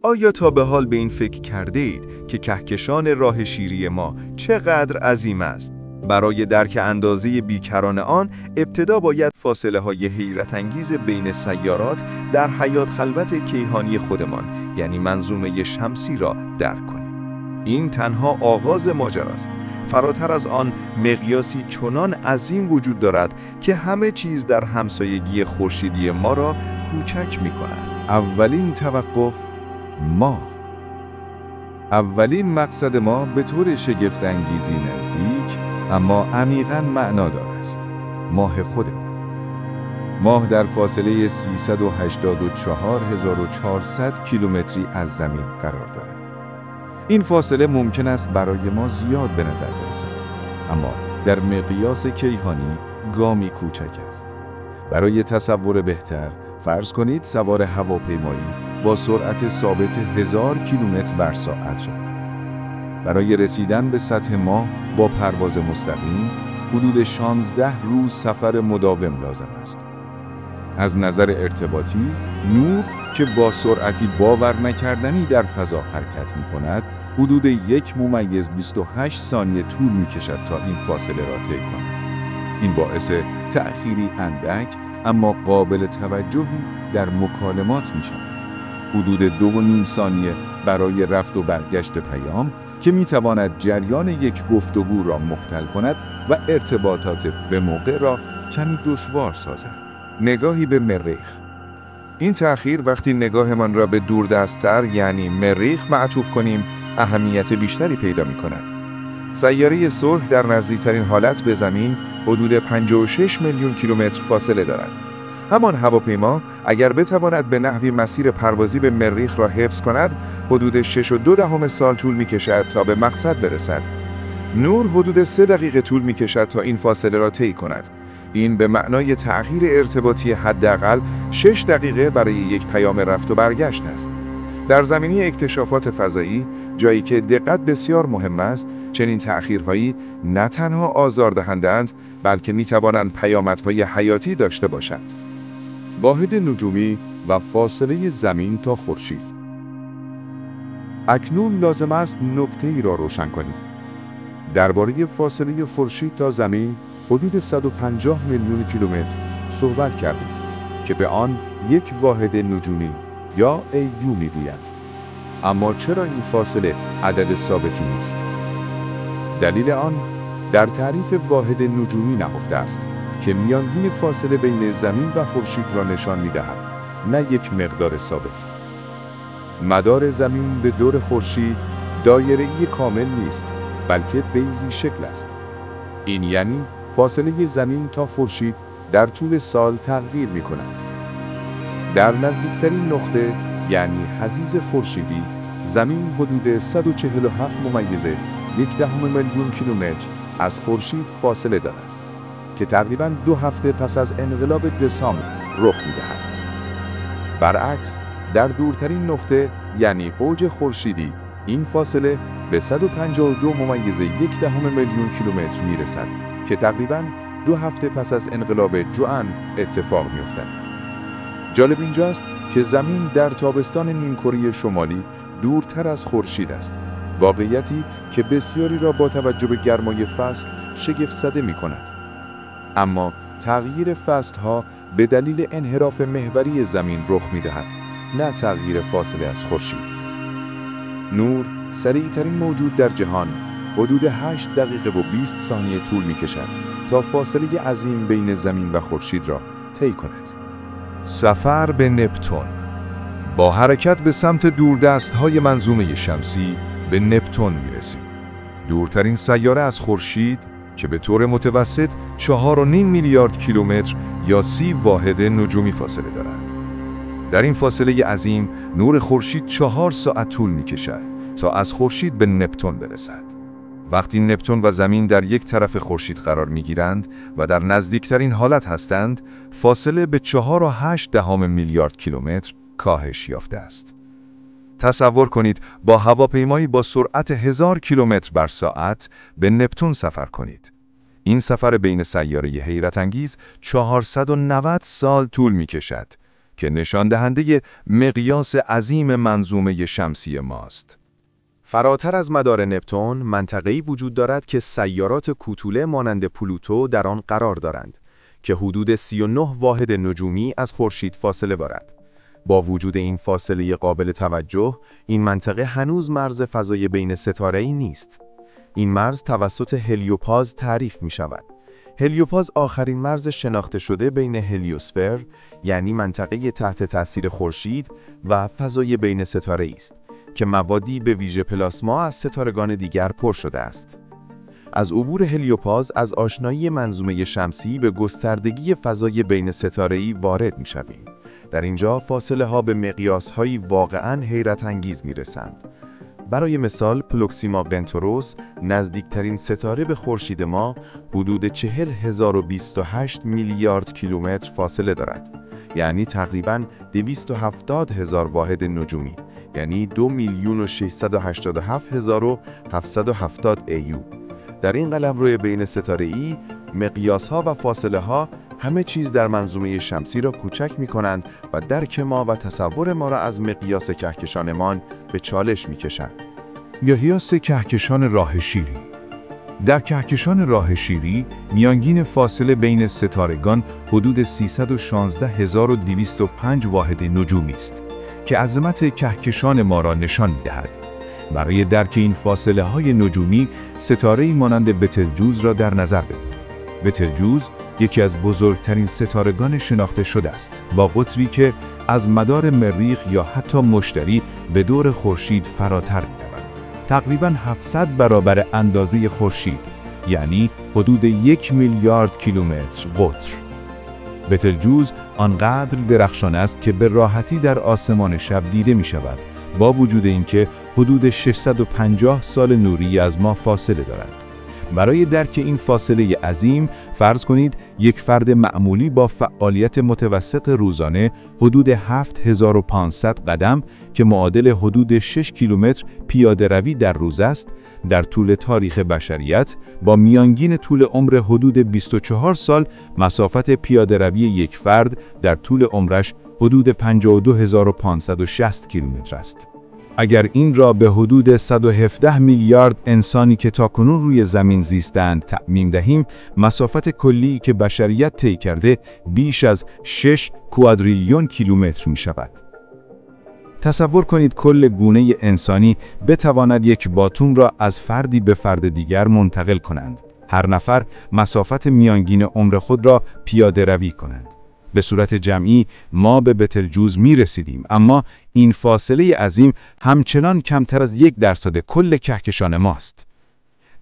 آیا تا به حال به این فکر کرده اید که کهکشان راه شیری ما چقدر عظیم است؟ برای درک اندازه بیکران آن، ابتدا باید فاصله‌های حیرت انگیز بین سیارات در حیات خلوت کیهانی خودمان، یعنی منظومه شمسی را درک کنیم. این تنها آغاز ماجراست. فراتر از آن، مقیاسی چنان عظیم وجود دارد که همه چیز در همسایگی خورشیدی ما را کوچک می‌کند. اولین توقف ما. اولین مقصد ما به طور شگفت انگیزی نزدیک اما عمیقاً معنادار است. ماه خودمان. ماه در فاصله 384,400 کیلومتری از زمین قرار دارد. این فاصله ممکن است برای ما زیاد به نظر برسد، اما در مقیاس کیهانی گامی کوچک است. برای تصور بهتر، فرض کنید سوار هواپیمایی با سرعت ثابت 1000 کیلومتر بر ساعت شود. برای رسیدن به سطح ماه با پرواز مستقیم، حدود 16 روز سفر مداوم لازم است. از نظر ارتباطی، نور که با سرعتی باور نکردنی در فضا حرکت می‌کند، حدود 1.28 ثانیه طول می‌کشد تا این فاصله را طی کند. این باعث تأخیری اندک اما قابل توجهی در مکالمات می‌شود. حدود 2.5 ثانیه برای رفت و برگشت پیام که می‌تواند جریان یک گفتگو را مختل کند و ارتباطات به موقع را کمی دشوار سازد. نگاهی به مریخ. این تأخیر وقتی نگاهمان را به دوردست‌تر یعنی مریخ معطوف کنیم، اهمیت بیشتری پیدا می‌کند. سیاره سرخ در نزدیکترین حالت به زمین حدود 56 میلیون کیلومتر فاصله دارد. همان هواپیما اگر بتواند به نحوی مسیر پروازی به مریخ را حفظ کند، حدود 6.2 سال طول می‌کشد تا به مقصد برسد. نور حدود 3 دقیقه طول می‌کشد تا این فاصله را طی کند. این به معنای تأخیر ارتباطی حداقل 6 دقیقه برای یک پیام رفت و برگشت است. در زمینه اکتشافات فضایی، جایی که دقت بسیار مهم است، چنین تأخیرهایی نه تنها آزاردهنده‌اند، بلکه می‌توانند پیامدهای حیاتی داشته باشند. واحد نجومی و فاصله زمین تا خورشید. اکنون لازم است نکته‌ای را روشن کنیم. درباره فاصله خورشید تا زمین حدود 150 میلیون کیلومتر صحبت کردیم که به آن یک واحد نجومی یا AU می‌گویند. اما چرا این فاصله عدد ثابتی نیست؟ دلیل آن در تعریف واحد نجومی نهفته است که میانگین فاصله بین زمین و خورشید را نشان می‌دهد، نه یک مقدار ثابت. مدار زمین به دور خورشید دایره‌ای کامل نیست، بلکه بیضی شکل است. این یعنی فاصله زمین تا خورشید در طول سال تغییر می‌کند. در نزدیکترین نقطه یعنی حضیض خورشیدی، زمین حدود 147.1 میلیون کیلومتر از خورشید فاصله دارد که تقریباً 2 هفته پس از انقلاب دسامبر رخ می‌دهد. برعکس، در دورترین نقطه یعنی اوج خورشیدی، این فاصله به 152.1 میلیون کیلومتر میرسد که تقریباً 2 هفته پس از انقلاب جوئن اتفاق می‌افتد. جالب اینجاست که زمین در تابستان نیمکره شمالی دورتر از خورشید است، واقعیتی که بسیاری را با توجه به گرمای فصل شگفت زده می‌کند. اما تغییر فصل‌ها به دلیل انحراف محوری زمین رخ می‌دهد، نه تغییر فاصله از خورشید. نور، سریع‌ترین موجود در جهان، حدود 8 دقیقه و 20 ثانیه طول می‌کشد تا فاصله عظیم بین زمین و خورشید را طی کند. سفر به نپتون. با حرکت به سمت دوردست‌های منظومه شمسی به نپتون می‌رسیم. دورترین سیاره از خورشید که به طور متوسط 4.5 میلیارد کیلومتر یا 30 واحد نجومی فاصله دارد. در این فاصله عظیم، نور خورشید 4 ساعت طول می‌کشد تا از خورشید به نپتون برسد. وقتی نپتون و زمین در یک طرف خورشید قرار می‌گیرند و در نزدیکترین حالت هستند، فاصله به 4.8 میلیارد کیلومتر کاهش یافته است. تصور کنید با هواپیمایی با سرعت 1000 کیلومتر بر ساعت به نپتون سفر کنید. این سفر بین سیاره حیرت انگیز 490 سال طول می‌کشد. که نشان دهنده مقیاس عظیم منظومه شمسی ماست. فراتر از مدار نپتون، منطقه‌ای وجود دارد که سیارات کوتوله مانند پلوتو در آن قرار دارند که حدود 39 واحد نجومی از خورشید فاصله دارد. با وجود این فاصله قابل توجه، این منطقه هنوز مرز فضای بین ستاره‌ای نیست. این مرز توسط هلیوپاز تعریف می شود. هلیوپاز آخرین مرز شناخته شده بین هلیوسفر، یعنی منطقه تحت تأثیر خورشید، و فضای بین ستاره‌ای است که موادی به ویژه پلاسما از ستارگان دیگر پر شده است. از عبور هلیوپاز از آشنایی منظومه شمسی به گستردگی فضای بین ستاره‌ای وارد می‌شویم. در اینجا فاصله ها به مقیاس‌هایی واقعاً حیرت انگیز می‌رسند. برای مثال پلوکسیما قنتوروس، نزدیکترین ستاره به خورشید ما، حدود 40,028 میلیارد کیلومتر فاصله دارد، یعنی تقریباً 270,000 واحد نجومی، یعنی 2,687,770 ایو. در این قلمرو بین ستاره‌ای، مقیاس‌ها و فاصله‌ها همه چیز در منظومه شمسی را کوچک می‌کنند و درک ما و تصور ما را از مقیاس کهکشانمان به چالش می‌کشند. مقیاس کهکشان راه شیری. در کهکشان راه شیری، میانگین فاصله بین ستارگان حدود 316,205 واحد نجومی است که عظمت کهکشان ما را نشان می‌دهد. برای درک این فاصله‌های نجومی، ستاره‌ای مانند بتلجوز را در نظر بگیرید. بتلجوز یکی از بزرگترین ستارگان شناخته شده است، با قطری که از مدار مریخ یا حتی مشتری به دور خورشید فراتر می‌رود. تقریباً 700 برابر اندازه خورشید، یعنی حدود 1 میلیارد کیلومتر قطر. بتلجوز آنقدر درخشان است که به راحتی در آسمان شب دیده می‌شود، با وجود اینکه حدود 650 سال نوری از ما فاصله دارد. برای درک این فاصله عظیم، فرض کنید یک فرد معمولی با فعالیت متوسط روزانه حدود 7500 قدم که معادل حدود 6 کیلومتر پیاده روی در روز است، در طول تاریخ بشریت با میانگین طول عمر حدود 24 سال، مسافت پیاده روی یک فرد در طول عمرش حدود 52560 کیلومتر است. اگر این را به حدود 117 میلیارد انسانی که تاکنون روی زمین زیستند تعمیم دهیم، مسافت کلی که بشریت طی کرده بیش از 6 کوادریلیون کیلومتر می شود. تصور کنید کل گونه انسانی بتواند یک باتوم را از فردی به فرد دیگر منتقل کنند. هر نفر مسافت میانگین عمر خود را پیاده روی کنند. به صورت جمعی ما به بتلجوز می رسیدیم، اما این فاصله عظیم همچنان کمتر از 1% کل کهکشان ماست.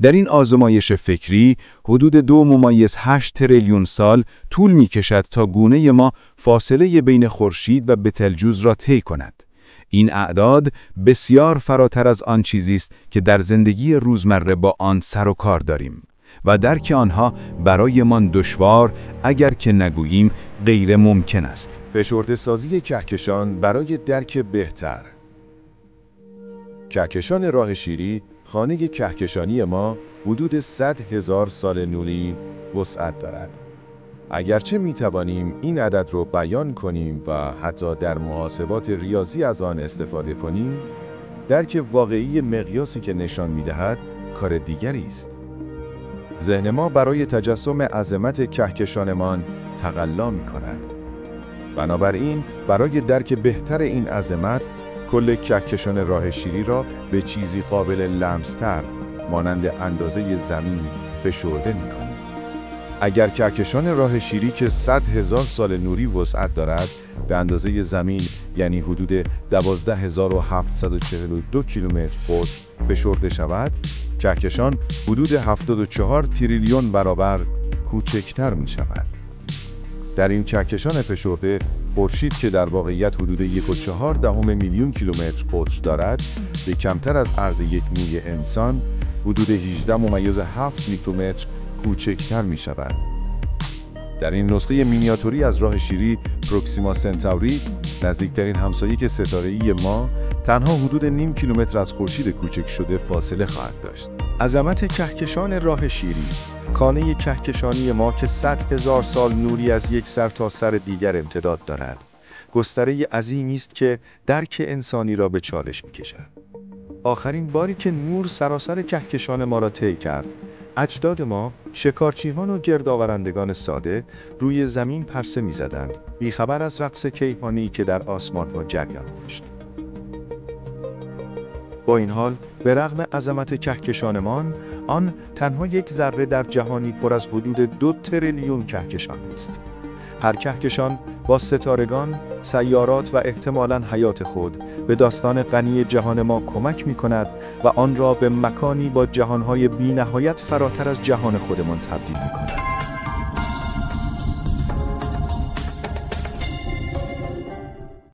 در این آزمایش فکری حدود 2.8 تریلیون سال طول می کشد تا گونه ما فاصله بین خورشید و بتلجوز را طی کند. این اعداد بسیار فراتر از آن چیزی است که در زندگی روزمره با آن سر و کار داریم و درک آنها برایمان دشوار، اگر که نگوییم غیر ممکن است. فشرده‌سازی کهکشان برای درک بهتر. کهکشان راه شیری، خانه کهکشانی ما، حدود 100,000 سال نوری وسعت دارد. اگرچه می‌توانیم این عدد را بیان کنیم و حتی در محاسبات ریاضی از آن استفاده کنیم، درک واقعی مقیاسی که نشان می‌دهد کار دیگری است. ذهن ما برای تجسم عظمت کهکشانمان تقلا می‌کند. بنابراین برای درک بهتر این عظمت، کل کهکشان راه شیری را به چیزی قابل لمس‌تر مانند اندازه زمین فشرده می‌کنیم. اگر کهکشان راه شیری که 100,000 سال نوری وسعت دارد، به اندازه زمین یعنی حدود 12,742 کیلومتر قطر فشرده شود، کهکشان حدود 74 تریلیون برابر کوچکتر می شود. در این کهکشان فشرده، خورشید که در واقعیت حدود 1.4 میلیون کیلومتر قطر دارد، به کمتر از عرض یک موی انسان، حدود 18.7 میکرومتر کوچکتر می شود. در این نسخه مینیاتوری از راه شیری، پروکسیما سنتوری، نزدیکترین همسایه ستاره‌ای ما، تنها حدود نیم کیلومتر از خورشید کوچک شده فاصله خواهد داشت. عظمت کهکشان راه شیری، خانه کهکشانی ما که 100,000 سال نوری از یک سر تا سر دیگر امتداد دارد، گستره عظیمی است که درک انسانی را به چالش می‌کشد. آخرین باری که نور سراسر کهکشان ما را طی کرد، اجداد ما، شکارچیان و گردآورندگان ساده، روی زمین پرسه می‌زدند، بیخبر از رقص کیهانی که در آسمان‌ها جریان داشت. با این حال، به رغم عظمت کهکشانمان، آن تنها یک ذره در جهانی پر از حدود 2 تریلیون کهکشان است. هر کهکشان با ستارگان، سیارات و احتمالاً حیات خود به داستان غنی جهان ما کمک می‌کند و آن را به مکانی با جهان‌های بی‌نهایت فراتر از جهان خودمان تبدیل می‌کند.